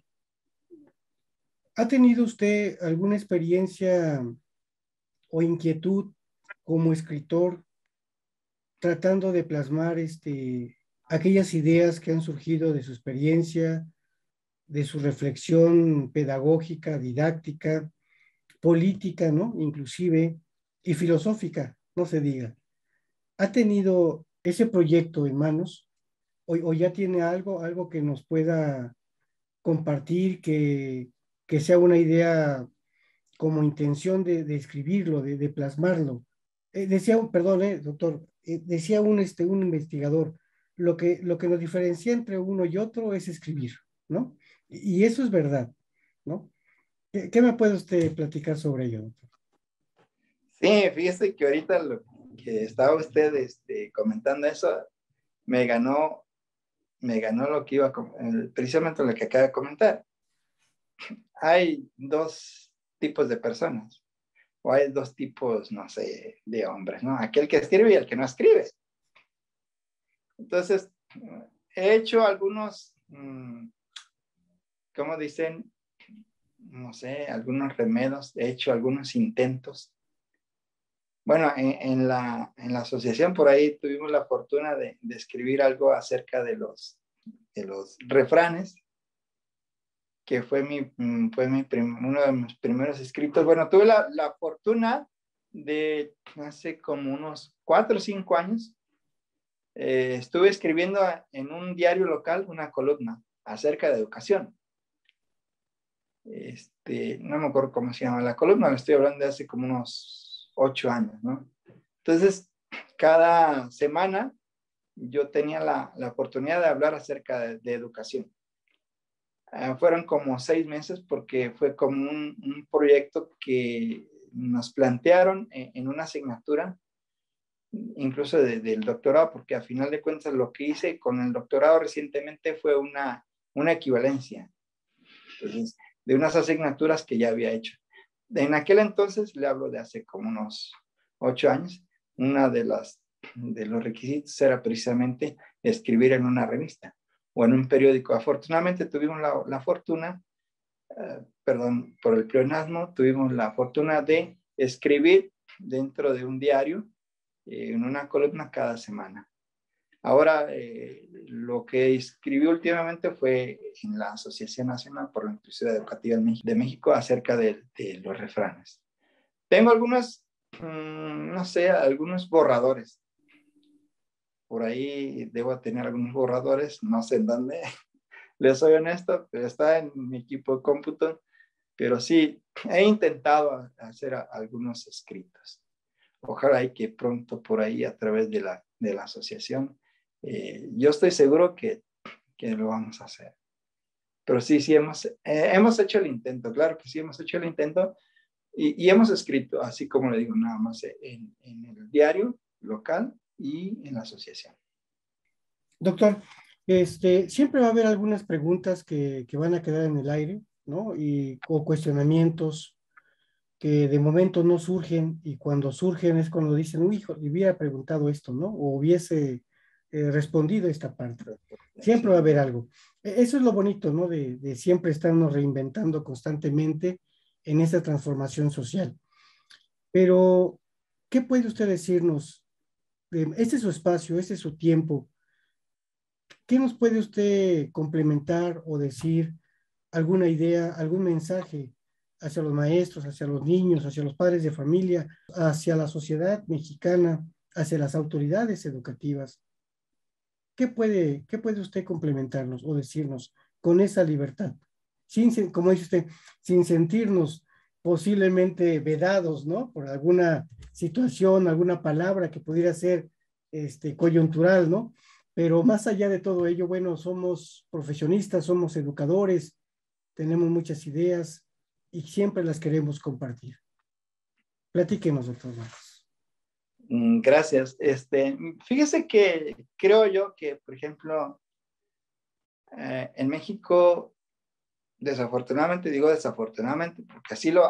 ha tenido usted alguna experiencia o inquietud como escritor tratando de plasmar aquellas ideas que han surgido de su experiencia, de su reflexión pedagógica, didáctica, política, ¿no? Inclusive, y filosófica, no se diga? ¿Ha tenido ese proyecto en manos o ya tiene algo que nos pueda compartir, que sea una idea como intención de escribirlo, de plasmarlo? Perdón, doctor, decía un investigador, lo que nos diferencia entre uno y otro es escribir, ¿no? Y eso es verdad, ¿no? ¿Qué me puede usted platicar sobre ello, doctor? Sí, fíjese que ahorita lo que estaba usted comentando eso, me ganó lo que iba precisamente lo que acaba de comentar. Hay 2 tipos de personas, o hay 2 tipos, no sé, de hombres, ¿no? Aquel que escribe y el que no escribe. Entonces, he hecho algunos, ¿cómo dicen? No sé, algunos remedos, he hecho algunos intentos. Bueno, en la asociación por ahí tuvimos la fortuna de escribir algo acerca de los refranes, que fue uno de mis primeros escritos. Bueno, tuve la fortuna de hace como unos 4 o 5 años, estuve escribiendo en un diario local una columna acerca de educación. No me acuerdo cómo se llama la columna, le estoy hablando de hace como unos 8 años, ¿no? Entonces, cada semana yo tenía la oportunidad de hablar acerca de educación. Fueron como 6 meses porque fue como un proyecto que nos plantearon en una asignatura, incluso del doctorado, porque a final de cuentas lo que hice con el doctorado recientemente fue una equivalencia. Entonces, de unas asignaturas que ya había hecho. En aquel entonces, le hablo de hace como unos 8 años, una de los requisitos era precisamente escribir en una revista o en un periódico. Afortunadamente tuvimos la fortuna, perdón, por el pleonasmo, tuvimos la fortuna de escribir dentro de un diario, en una columna cada semana. Ahora, lo que escribí últimamente fue en la Asociación Nacional por la Inclusividad Educativa de México acerca de los refranes. Tengo algunos, no sé, algunos borradores por ahí debo tener algunos borradores, no sé en dónde, les soy honesto, pero está en mi equipo de cómputo, pero sí, he intentado hacer algunos escritos. Ojalá y que pronto por ahí a través de la asociación, yo estoy seguro que lo vamos a hacer. Pero sí, hemos hecho el intento, claro que sí, hemos hecho el intento y hemos escrito, así como le digo, nada más en el diario local y en la asociación. Doctor, siempre va a haber algunas preguntas que van a quedar en el aire, ¿no? O cuestionamientos que de momento no surgen y cuando surgen es cuando dicen, uy, hijo, le hubiera preguntado esto, ¿no? O hubiese respondido esta parte. Siempre va a haber algo. Eso es lo bonito, ¿no? De siempre estarnos reinventando constantemente en esta transformación social. Pero, ¿qué puede usted decirnos? Este es su espacio, este es su tiempo. ¿Qué nos puede usted complementar o decir alguna idea, algún mensaje hacia los maestros, hacia los niños, hacia los padres de familia, hacia la sociedad mexicana, hacia las autoridades educativas? ¿Qué puede usted complementarnos o decirnos con esa libertad? Como dice usted, sin sentirnos posiblemente vedados, ¿no? Por alguna situación, alguna palabra que pudiera ser coyuntural, ¿no? Pero más allá de todo ello, bueno, somos profesionistas, somos educadores, tenemos muchas ideas y siempre las queremos compartir. Platíquenos, doctor Marcos. Gracias. Fíjese que creo yo que, por ejemplo, en México, desafortunadamente, digo desafortunadamente, porque así lo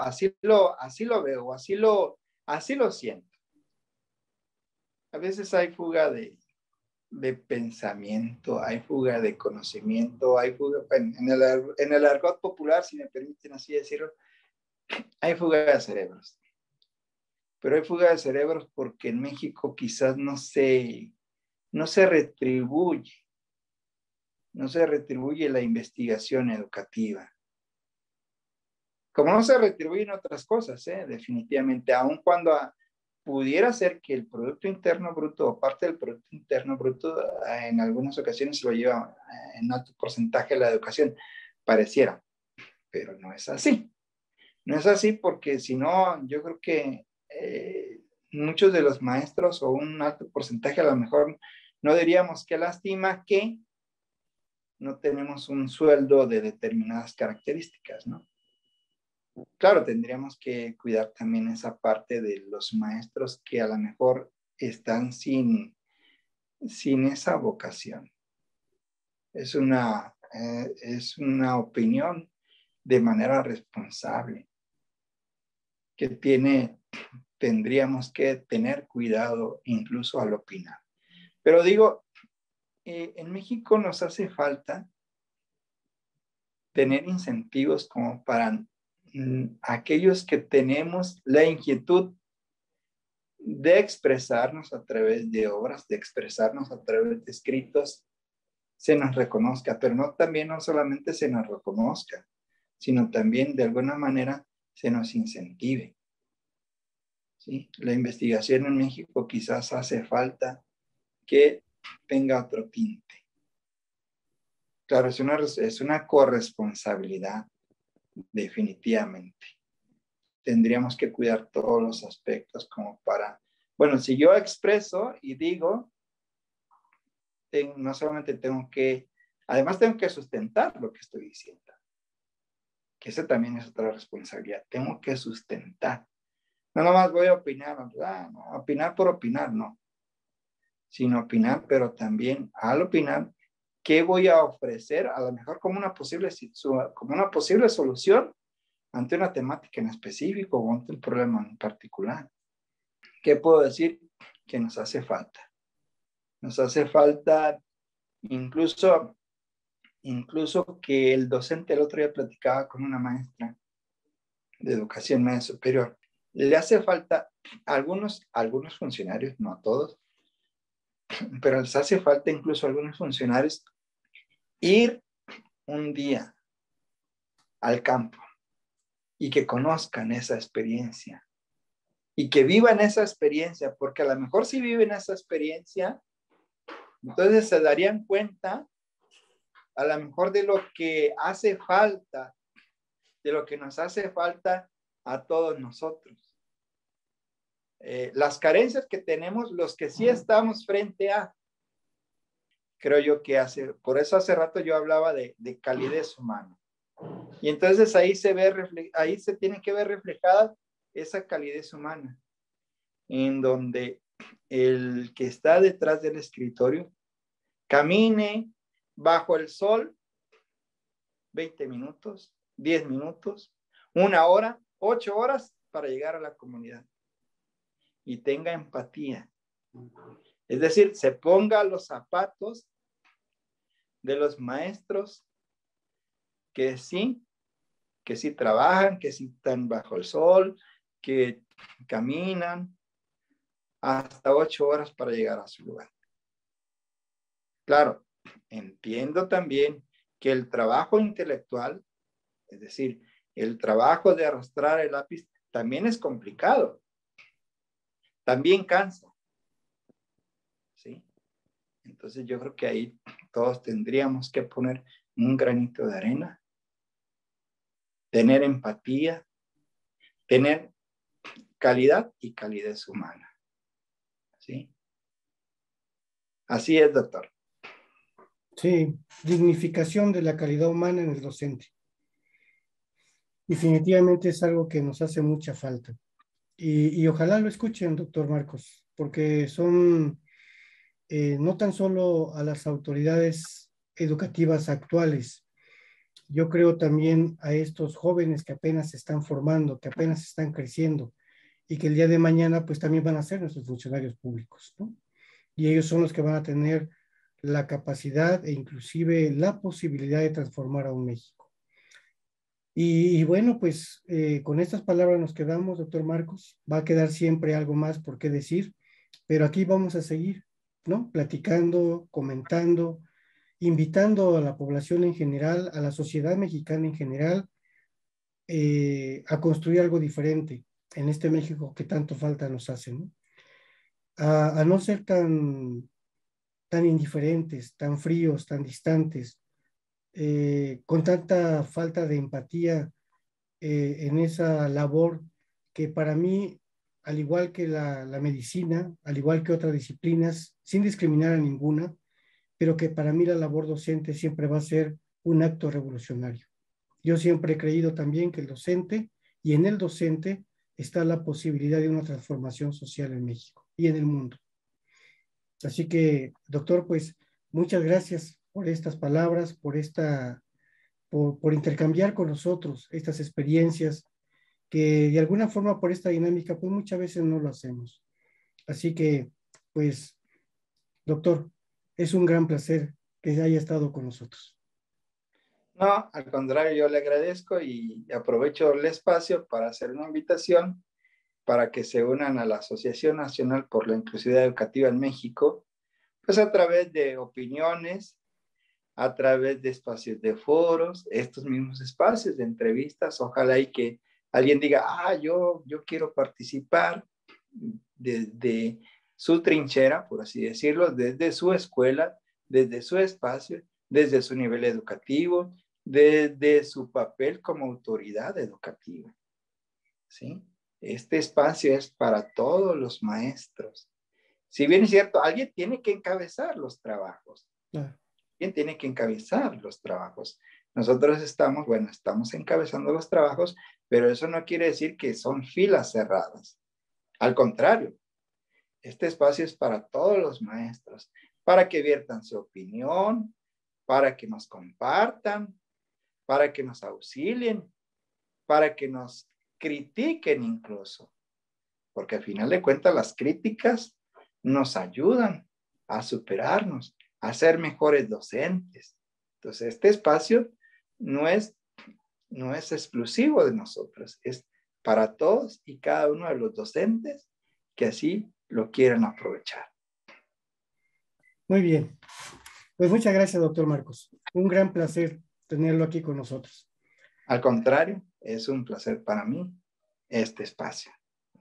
veo, así lo siento. A veces hay fuga de pensamiento, hay fuga de conocimiento, hay fuga, en el argot popular, si me permiten así decirlo, hay fuga de cerebros. Pero hay fuga de cerebros porque en México quizás no se retribuye la investigación educativa. Como no se retribuyen otras cosas, definitivamente, aun cuando pudiera ser que el Producto Interno Bruto o parte del Producto Interno Bruto en algunas ocasiones se lo lleva en alto porcentaje la educación, pareciera, pero no es así. No es así porque si no, yo creo que muchos de los maestros o un alto porcentaje a lo mejor no diríamos qué lástima que no tenemos un sueldo de determinadas características, ¿no? Claro, tendríamos que cuidar también esa parte de los maestros que a lo mejor están sin esa vocación. Es una opinión de manera responsable que tendríamos que tener cuidado incluso al opinar. Pero digo, en México nos hace falta tener incentivos como para aquellos que tenemos la inquietud de expresarnos a través de obras, de expresarnos a través de escritos, se nos reconozca, pero no solamente se nos reconozca, sino también de alguna manera se nos incentive. ¿Sí? La investigación en México quizás hace falta que tenga otro tinte. Claro, es una corresponsabilidad, definitivamente. Tendríamos que cuidar todos los aspectos como para, bueno, si yo expreso y digo, no solamente además tengo que sustentar lo que estoy diciendo, que esa también es otra responsabilidad, tengo que sustentar. No nomás voy a opinar, no, opinar por opinar, no, sino opinar, pero también al opinar, ¿qué voy a ofrecer? A lo mejor como una posible solución ante una temática en específico o ante un problema en particular. ¿Qué puedo decir? Que nos hace falta. Nos hace falta incluso que el docente, el otro día platicaba con una maestra de educación media superior, le hace falta a algunos funcionarios, no a todos, pero les hace falta incluso a algunos funcionarios ir un día al campo y que conozcan esa experiencia y que vivan esa experiencia, porque a lo mejor si viven esa experiencia, Entonces se darían cuenta a lo mejor de lo que hace falta, de lo que nos hace falta a todos nosotros. Las carencias que tenemos, los que sí estamos frente a, creo yo que por eso hace rato yo hablaba de calidez humana. Y entonces ahí se tiene que ver reflejada esa calidez humana, en donde el que está detrás del escritorio camine bajo el sol 20 minutos, 10 minutos, 1 hora, 8 horas para llegar a la comunidad y tenga empatía. Es decir, se ponga los zapatos de los maestros que sí trabajan, que sí están bajo el sol, que caminan hasta 8 horas para llegar a su lugar. Claro, entiendo también que el trabajo intelectual, es decir, el trabajo de arrastrar el lápiz, también es complicado. También cansa. ¿Sí? Entonces yo creo que ahí todos tendríamos que poner un granito de arena, tener empatía, tener calidad y calidez humana. ¿Sí? Así es, doctor. Sí, dignificación de la calidad humana en el docente. Definitivamente es algo que nos hace mucha falta. Y ojalá lo escuchen, doctor Marcos, porque son no tan solo a las autoridades educativas actuales, yo creo también a estos jóvenes que apenas se están formando, que apenas están creciendo y que el día de mañana pues también van a ser nuestros funcionarios públicos, ¿no? Y ellos son los que van a tener la capacidad e inclusive la posibilidad de transformar a un México. Y bueno, pues con estas palabras nos quedamos, doctor Marcos. Va a quedar siempre algo más por qué decir, pero aquí vamos a seguir, ¿no? Platicando, comentando, invitando a la población en general, a la sociedad mexicana en general, a construir algo diferente en este México que tanto falta nos hace, ¿no? A no ser tan indiferentes, tan fríos, tan distantes, con tanta falta de empatía en esa labor que para mí, al igual que la medicina, al igual que otras disciplinas, sin discriminar a ninguna, pero que para mí la labor docente siempre va a ser un acto revolucionario. Yo siempre he creído también que el docente y en el docente está la posibilidad de una transformación social en México y en el mundo. Así que, doctor, pues muchas gracias por estas palabras, por intercambiar con nosotros estas experiencias que de alguna forma por esta dinámica pues muchas veces no lo hacemos. Así que, pues, doctor, es un gran placer que haya estado con nosotros. No, al contrario, yo le agradezco y aprovecho el espacio para hacer una invitación para que se unan a la Asociación Nacional por la Inclusividad Educativa en México, pues a través de opiniones, a través de espacios de foros, estos mismos espacios de entrevistas, ojalá y que alguien diga, yo quiero participar desde su trinchera, por así decirlo, desde su escuela, desde su espacio, desde su nivel educativo, desde su papel como autoridad educativa. ¿Sí? Este espacio es para todos los maestros. Si bien es cierto, alguien tiene que encabezar los trabajos. ¿Quién tiene que encabezar los trabajos? Nosotros estamos encabezando los trabajos, pero eso no quiere decir que son filas cerradas. Al contrario, este espacio es para todos los maestros, para que viertan su opinión, para que nos compartan, para que nos auxilien, para que nos critiquen incluso, porque al final de cuentas las críticas nos ayudan a superarnos, a ser mejores docentes. Entonces, este espacio no es exclusivo de nosotros, es para todos y cada uno de los docentes que así lo quieran aprovechar. Muy bien. Pues muchas gracias, doctor Marcos. Un gran placer tenerlo aquí con nosotros. Al contrario, es un placer para mí este espacio.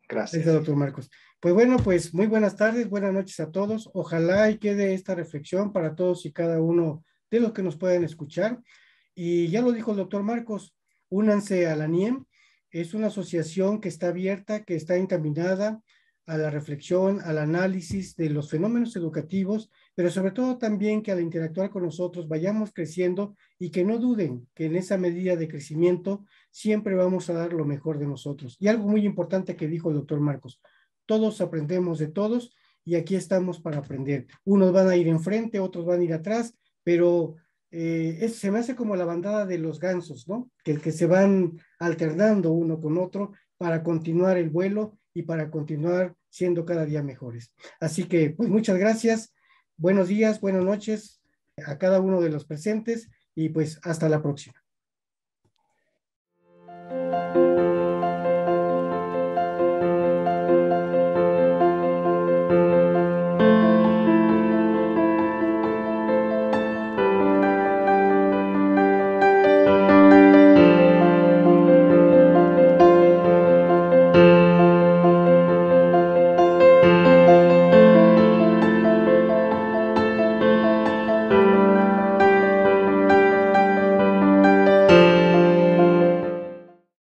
Gracias. Doctor Marcos. Pues bueno, pues muy buenas tardes, buenas noches a todos. Ojalá y quede esta reflexión para todos y cada uno de los que nos pueden escuchar. Y ya lo dijo el doctor Marcos, únanse a la NIEM. Es una asociación que está abierta, que está encaminada a la reflexión, al análisis de los fenómenos educativos, pero sobre todo también que al interactuar con nosotros vayamos creciendo y que no duden que en esa medida de crecimiento siempre vamos a dar lo mejor de nosotros. Y algo muy importante que dijo el doctor Marcos, todos aprendemos de todos y aquí estamos para aprender. Unos van a ir enfrente, otros van a ir atrás, pero se me hace como la bandada de los gansos, ¿no? Que se van alternando uno con otro para continuar el vuelo y para continuar siendo cada día mejores. Así que, pues muchas gracias, buenos días, buenas noches a cada uno de los presentes y pues hasta la próxima.